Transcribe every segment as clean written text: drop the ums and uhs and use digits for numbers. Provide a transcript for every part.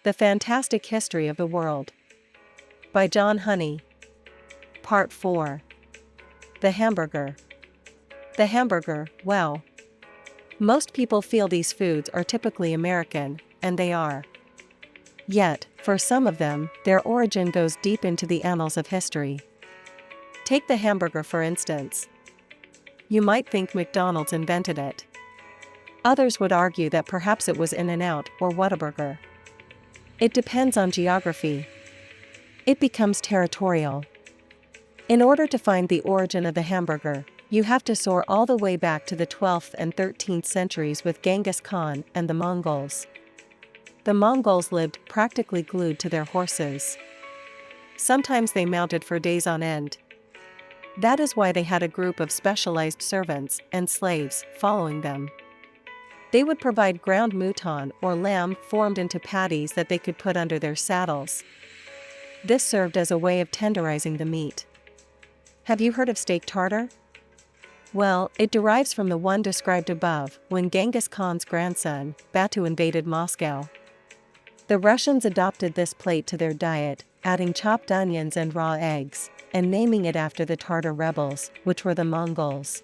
The Fantastic History of the World. By John Honey. Part 4. The Hamburger. The hamburger, well. Most people feel these foods are typically American, and they are. Yet, for some of them, their origin goes deep into the annals of history. Take the hamburger for instance. You might think McDonald's invented it. Others would argue that perhaps it was In-N-Out or Whataburger. It depends on geography. It becomes territorial. In order to find the origin of the hamburger, you have to soar all the way back to the 12th and 13th centuries with Genghis Khan and the Mongols. The Mongols lived practically glued to their horses. Sometimes they mounted for days on end. That is why they had a group of specialized servants and slaves following them. They would provide ground mouton or lamb formed into patties that they could put under their saddles. This served as a way of tenderizing the meat. Have you heard of steak tartare? Well, it derives from the one described above, when Genghis Khan's grandson, Batu, invaded Moscow. The Russians adopted this plate to their diet, adding chopped onions and raw eggs, and naming it after the Tartar rebels, which were the Mongols.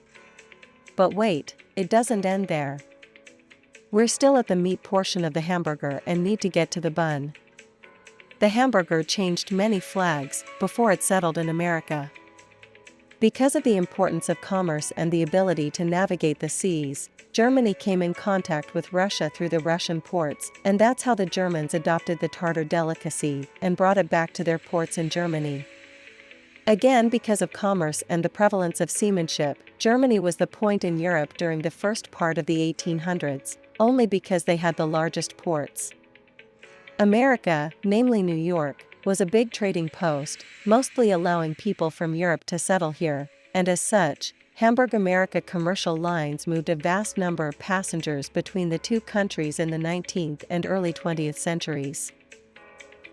But wait, it doesn't end there. We're still at the meat portion of the hamburger and need to get to the bun. The hamburger changed many flags before it settled in America. Because of the importance of commerce and the ability to navigate the seas, Germany came in contact with Russia through the Russian ports, and that's how the Germans adopted the Tartar delicacy and brought it back to their ports in Germany. Again, because of commerce and the prevalence of seamanship, Germany was the point in Europe during the first part of the 1800s, only because they had the largest ports. America, namely New York, was a big trading post, mostly allowing people from Europe to settle here, and as such, Hamburg America commercial lines moved a vast number of passengers between the two countries in the 19th and early 20th centuries.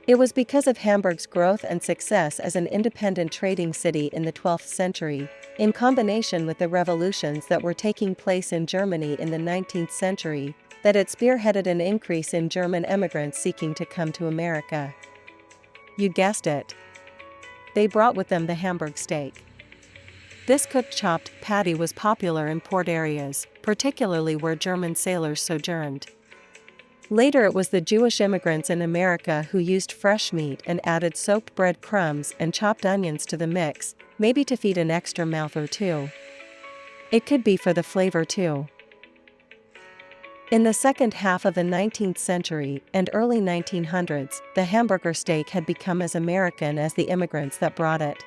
It was because of Hamburg's growth and success as an independent trading city in the 12th century, in combination with the revolutions that were taking place in Germany in the 19th century, that it spearheaded an increase in German immigrants seeking to come to America. You guessed it. They brought with them the Hamburg steak. This cooked chopped patty was popular in port areas, particularly where German sailors sojourned. Later it was the Jewish immigrants in America who used fresh meat and added soaked bread crumbs and chopped onions to the mix, maybe to feed an extra mouth or two. It could be for the flavor too. In the second half of the 19th century and early 1900s, the hamburger steak had become as American as the immigrants that brought it.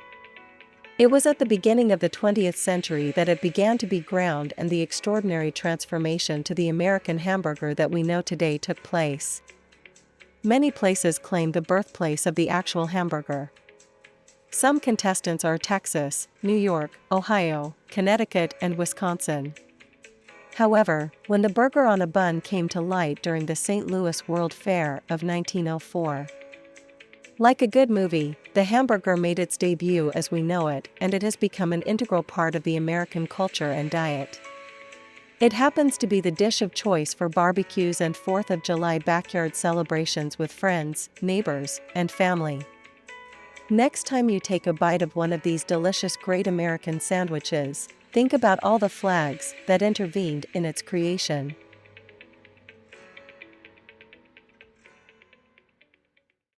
It was at the beginning of the 20th century that it began to be ground and the extraordinary transformation to the American hamburger that we know today took place. Many places claim the birthplace of the actual hamburger. Some contestants are Texas, New York, Ohio, Connecticut, and Wisconsin. However, when the burger on a bun came to light during the St. Louis World Fair of 1904, like a good movie, the hamburger made its debut as we know it, and it has become an integral part of the American culture and diet. It happens to be the dish of choice for barbecues and 4th of July backyard celebrations with friends, neighbors, and family. Next time you take a bite of one of these delicious Great American sandwiches, think about all the flags that intervened in its creation.